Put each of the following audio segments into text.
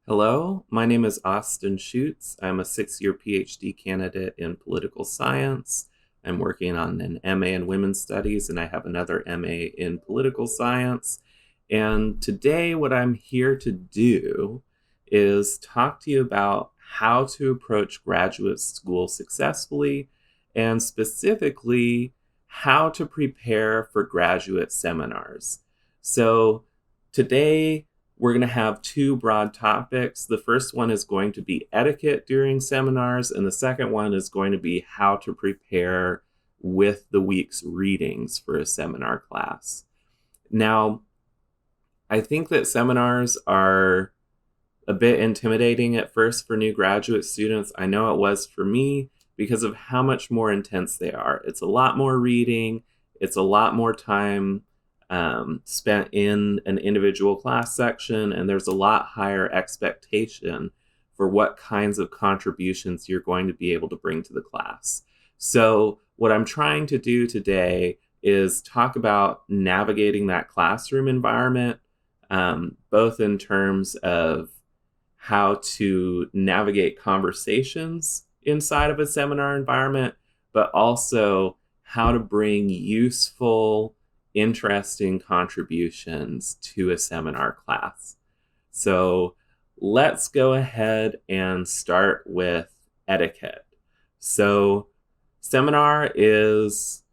Hello, my name is Austin Schutz. I'm a 6-year PhD candidate in political science. I'm working on an MA in women's studies, and I have another MA in political science. And today, what I'm here to do is talk to you about how to approach graduate school successfully, and specifically, how to prepare for graduate seminars. So, today, we're going to have two broad topics. The first one is going to be etiquette during seminars, and the second one is going to be how to prepare with the week's readings for a seminar class. Now, I think that seminars are a bit intimidating at first for new graduate students. I know it was for me because of how much more intense they are. It's a lot more reading, it's a lot more time spent in an individual class section, and there's a lot higher expectation for what kinds of contributions you're going to be able to bring to the class. So, what I'm trying to do today is talk about navigating that classroom environment, both in terms of how to navigate conversations inside of a seminar environment, but also how to bring useful, interesting contributions to a seminar class. So let's go ahead and start with etiquette. So, seminar is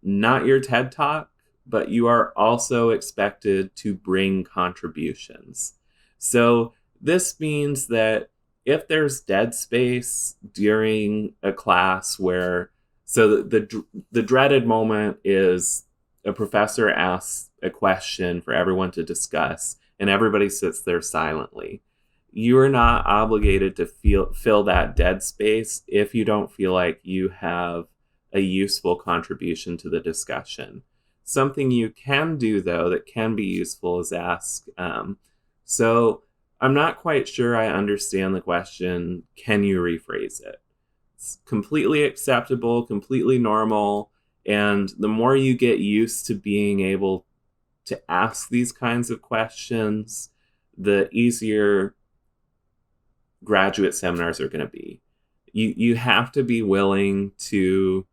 not your TED Talk, but you are also expected to bring contributions. So, this means that if there's dead space during a class where, so the dreaded moment is a professor asks a question for everyone to discuss, and everybody sits there silently. You are not obligated to fill that dead space if you don't feel like you have a useful contribution to the discussion. Something you can do, though, that can be useful is ask, so I'm not quite sure I understand the question. Can you rephrase it? It's completely acceptable, completely normal. And the more you get used to being able to ask these kinds of questions, the easier graduate seminars are going to be. You have to be willing to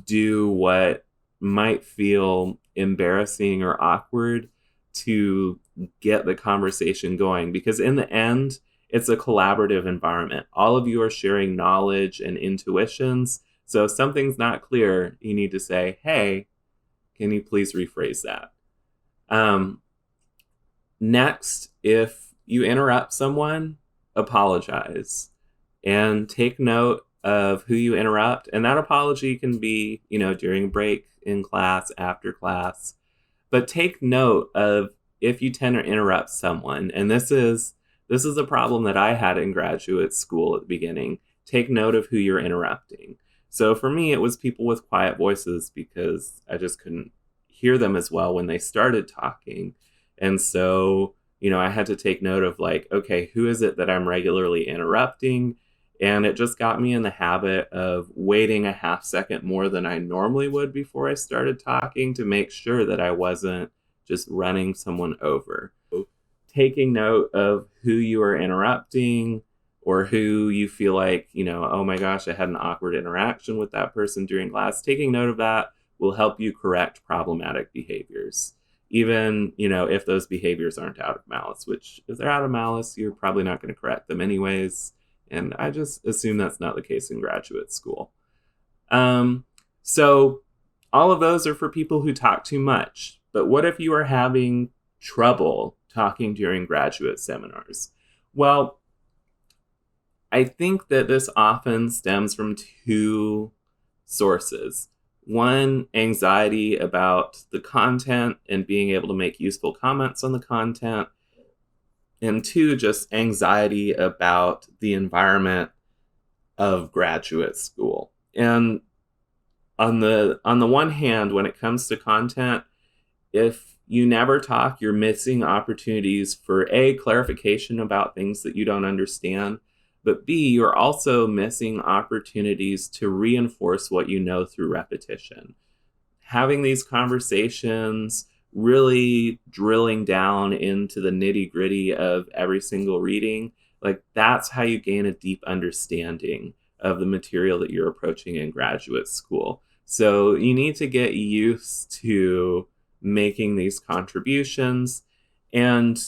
do what might feel embarrassing or awkward to get the conversation going, because in the end, it's a collaborative environment. All of you are sharing knowledge and intuitions. So if something's not clear, you need to say, hey, can you please rephrase that? Next, if you interrupt someone, apologize and take note of who you interrupt. And that apology can be, during break in class, after class. But take note of if you tend to interrupt someone. And this is a problem that I had in graduate school at the beginning. Take note of who you're interrupting. So for me, it was people with quiet voices because I just couldn't hear them as well when they started talking. And so, I had to take note of like, okay, who is it that I'm regularly interrupting? And it just got me in the habit of waiting a half second more than I normally would before I started talking to make sure that I wasn't just running someone over. Taking note of who you are interrupting or who you feel like, oh my gosh, I had an awkward interaction with that person during class. Taking note of that will help you correct problematic behaviors. Even, if those behaviors aren't out of malice, which if they're out of malice, you're probably not going to correct them anyways. And I just assume that's not the case in graduate school. So all of those are for people who talk too much. But what if you are having trouble talking during graduate seminars? Well, I think that this often stems from two sources. One, anxiety about the content and being able to make useful comments on the content. And two, just anxiety about the environment of graduate school. And on the one hand, when it comes to content, if you never talk, you're missing opportunities for A, clarification about things that you don't understand, but B, you're also missing opportunities to reinforce what you know through repetition. Having these conversations really drilling down into the nitty-gritty of every single reading, like that's how you gain a deep understanding of the material that you're approaching in graduate school. So you need to get used to making these contributions. And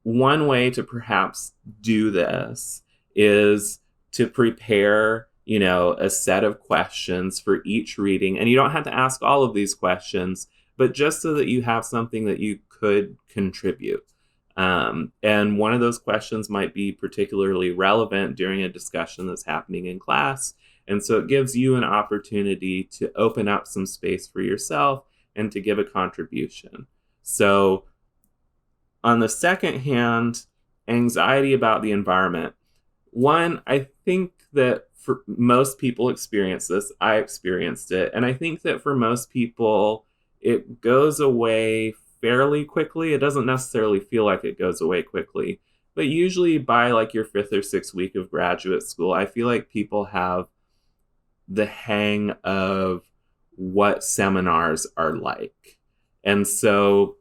one way to perhaps do this is to prepare, a set of questions for each reading. And you don't have to ask all of these questions, but just so that you have something that you could contribute. And one of those questions might be particularly relevant during a discussion that's happening in class. And so it gives you an opportunity to open up some space for yourself and to give a contribution. So on the second hand, anxiety about the environment. One, I think that for most people experience this. I experienced it. And I think that for most people, it goes away fairly quickly. It doesn't necessarily feel like it goes away quickly. But usually by like your 5th or 6th week of graduate school, I feel like people have the hang of what seminars are like. And so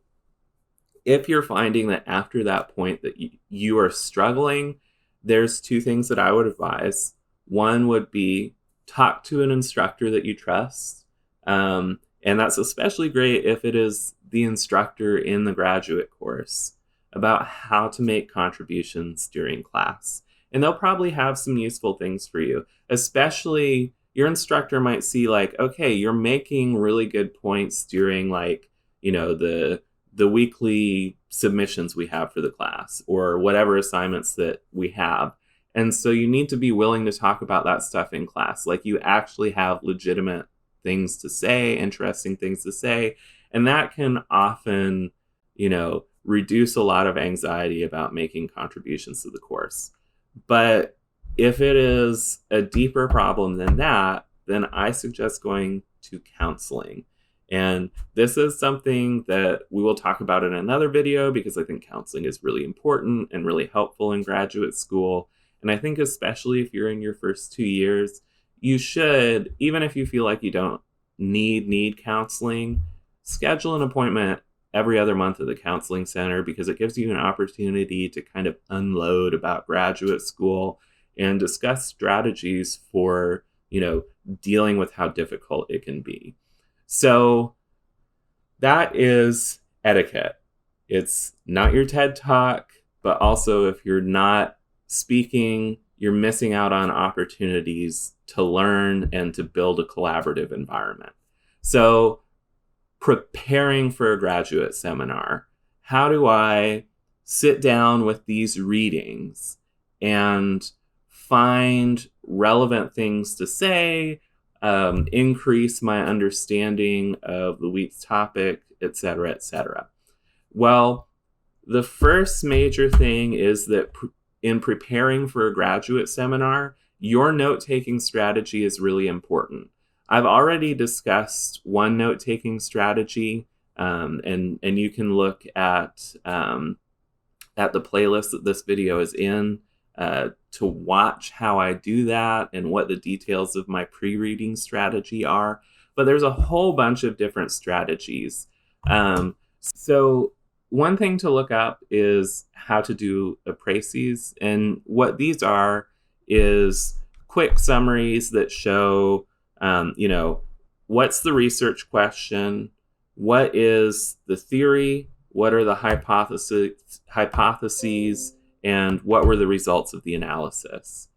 if you're finding that after that point that you are struggling, there's 2 things that I would advise. One would be talk to an instructor that you trust. And that's especially great if it is the instructor in the graduate course, about how to make contributions during class. And they'll probably have some useful things for you, especially your instructor might see like, okay, you're making really good points during like, the weekly submissions we have for the class or whatever assignments that we have. And so you need to be willing to talk about that stuff in class. Like you actually have legitimate things to say, interesting things to say. And that can often, reduce a lot of anxiety about making contributions to the course. But if it is a deeper problem than that, then I suggest going to counseling. And this is something that we will talk about in another video because I think counseling is really important and really helpful in graduate school. And I think especially if you're in your first 2 years, you should, even if you feel like you don't need counseling, schedule an appointment every other month at the counseling center because it gives you an opportunity to kind of unload about graduate school and discuss strategies for, dealing with how difficult it can be. So that is etiquette. It's not your TED Talk, but also if you're not speaking, you're missing out on opportunities to learn and to build a collaborative environment. So preparing for a graduate seminar, how do I sit down with these readings and find relevant things to say, increase my understanding of the week's topic, etc., etc. Well, the first major thing is that in preparing for a graduate seminar, your note-taking strategy is really important. I've already discussed one note-taking strategy, and you can look at the playlist that this video is in to watch how I do that and what the details of my pre-reading strategy are. But there's a whole bunch of different strategies. So one thing to look up is how to do apprases. And what these are is quick summaries that show, what's the research question, what is the theory, what are the hypotheses, and what were the results of the analysis.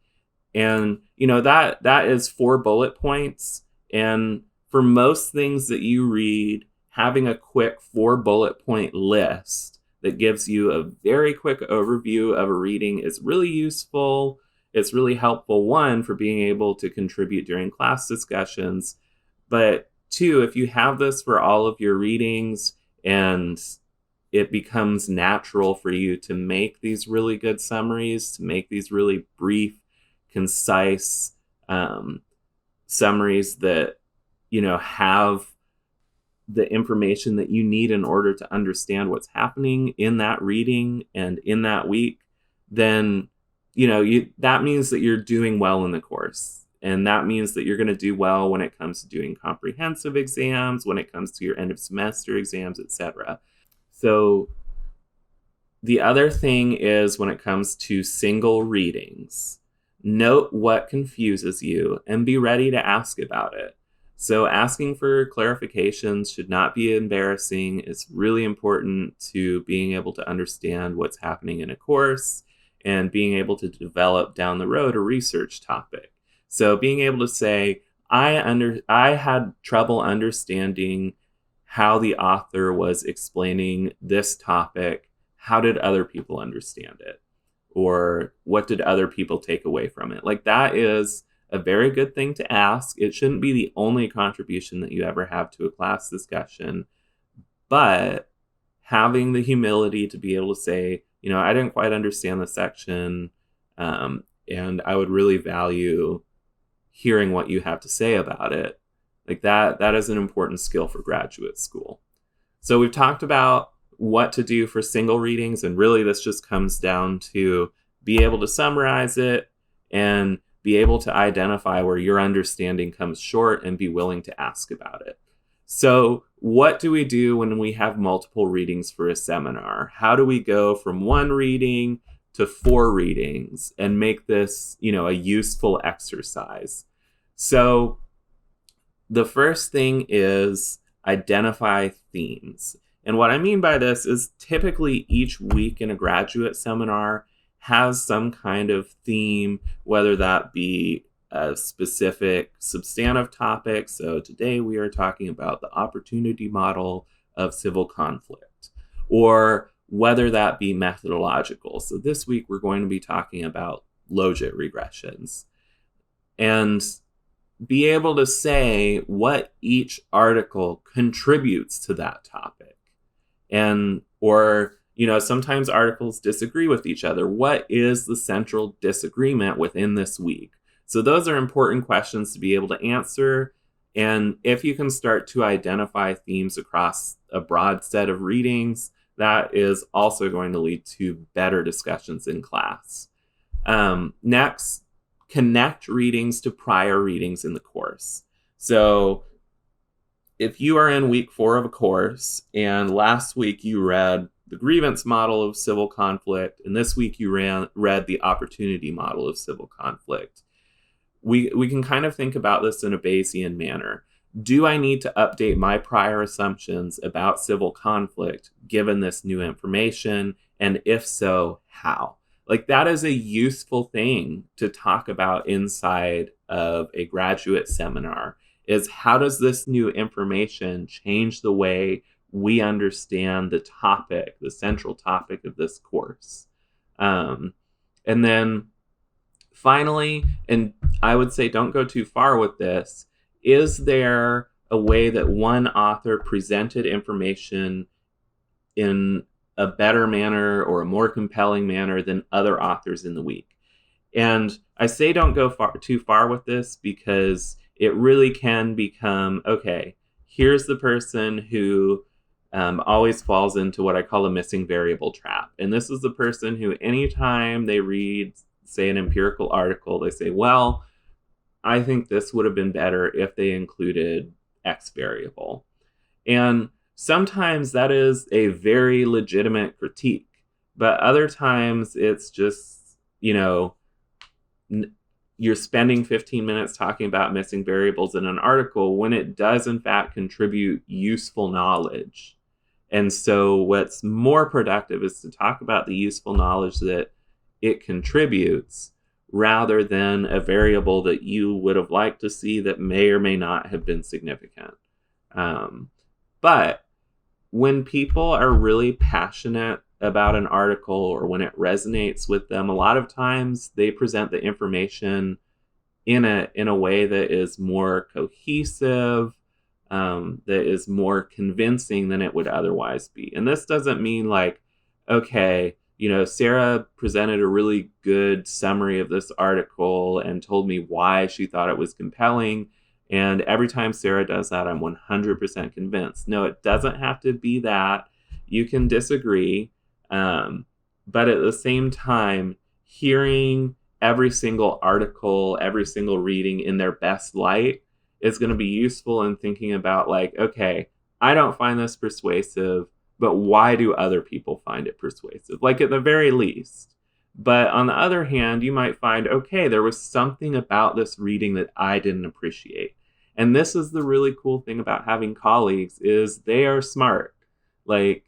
And, that is 4 bullet points. And for most things that you read, having a quick 4 bullet point list that gives you a very quick overview of a reading is really useful. It's really helpful, 1, for being able to contribute during class discussions. But 2, if you have this for all of your readings and it becomes natural for you to make these really good summaries, to make these really brief, concise summaries that, have the information that you need in order to understand what's happening in that reading and in that week, then, that means that you're doing well in the course. And that means that you're going to do well when it comes to doing comprehensive exams, when it comes to your end of semester exams, etc. So the other thing is when it comes to single readings, note what confuses you and be ready to ask about it. So asking for clarifications should not be embarrassing. It's really important to being able to understand what's happening in a course and being able to develop down the road a research topic. So being able to say, I had trouble understanding how the author was explaining this topic. How did other people understand it? Or what did other people take away from it? Like, that is a very good thing to ask. It shouldn't be the only contribution that you ever have to a class discussion, but having the humility to be able to say, I didn't quite understand the section, and I would really value hearing what you have to say about it. Like, that is an important skill for graduate school. So we've talked about what to do for single readings, and really this just comes down to be able to summarize it and be able to identify where your understanding comes short and be willing to ask about it. So what do we do when we have multiple readings for a seminar? How do we go from 1 reading to 4 readings and make this, a useful exercise? So the first thing is identify themes. And what I mean by this is typically each week in a graduate seminar has some kind of theme, whether that be a specific substantive topic. So today we are talking about the opportunity model of civil conflict, or whether that be methodological. So this week we're going to be talking about logit regressions. And be able to say what each article contributes to that topic. Or sometimes articles disagree with each other. What is the central disagreement within this week? So those are important questions to be able to answer. And if you can start to identify themes across a broad set of readings, that is also going to lead to better discussions in class. Next, connect readings to prior readings in the course. So if you are in week 4 of a course and last week you read the grievance model of civil conflict and this week you read the opportunity model of civil conflict, we can kind of think about this in a Bayesian manner. Do I need to update my prior assumptions about civil conflict given this new information? And if so, how? Like, that is a useful thing to talk about inside of a graduate seminar, is how does this new information change the way we understand the topic, the central topic of this course? And then finally, and I would say don't go too far with this, is there a way that one author presented information in a better manner or a more compelling manner than other authors in the week? And I say don't go too far with this because it really can become, okay, here's the person who always falls into what I call a missing variable trap. And this is the person who anytime they read, say, an empirical article, they say, well, I think this would have been better if they included X variable. And sometimes that is a very legitimate critique, but other times it's just, you're spending 15 minutes talking about missing variables in an article when it does in fact contribute useful knowledge. And so what's more productive is to talk about the useful knowledge that it contributes rather than a variable that you would have liked to see that may or may not have been significant. But when people are really passionate about an article or when it resonates with them, a lot of times they present the information in a way that is more cohesive, that is more convincing than it would otherwise be. And this doesn't mean like, okay, Sarah presented a really good summary of this article and told me why she thought it was compelling, and every time Sarah does that, I'm 100% convinced. No, it doesn't have to be that. You can disagree. But at the same time, hearing every single article, every single reading in their best light is going to be useful in thinking about like, okay, I don't find this persuasive, but why do other people find it persuasive? Like, at the very least. But on the other hand, you might find, okay, there was something about this reading that I didn't appreciate. And this is the really cool thing about having colleagues, is they are smart. Like,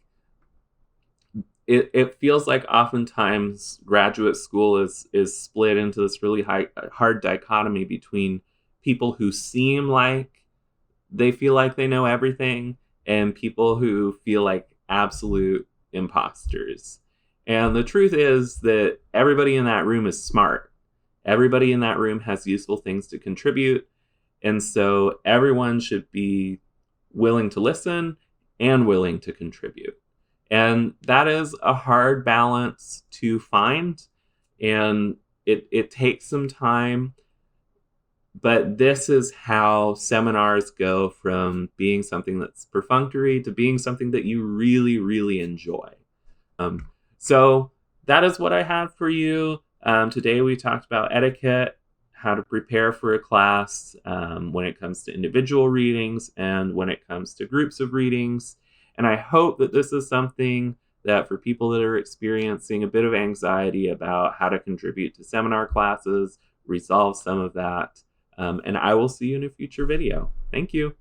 it feels like oftentimes graduate school is split into this really hard dichotomy between people who seem like they feel like they know everything and people who feel like absolute imposters. And the truth is that everybody in that room is smart. Everybody in that room has useful things to contribute. And so everyone should be willing to listen and willing to contribute. And that is a hard balance to find. And it takes some time. But this is how seminars go from being something that's perfunctory to being something that you really, really enjoy. So that is what I have for you. Today we talked about etiquette, how to prepare for a class when it comes to individual readings and when it comes to groups of readings. And I hope that this is something that for people that are experiencing a bit of anxiety about how to contribute to seminar classes, resolve some of that. And I will see you in a future video. Thank you.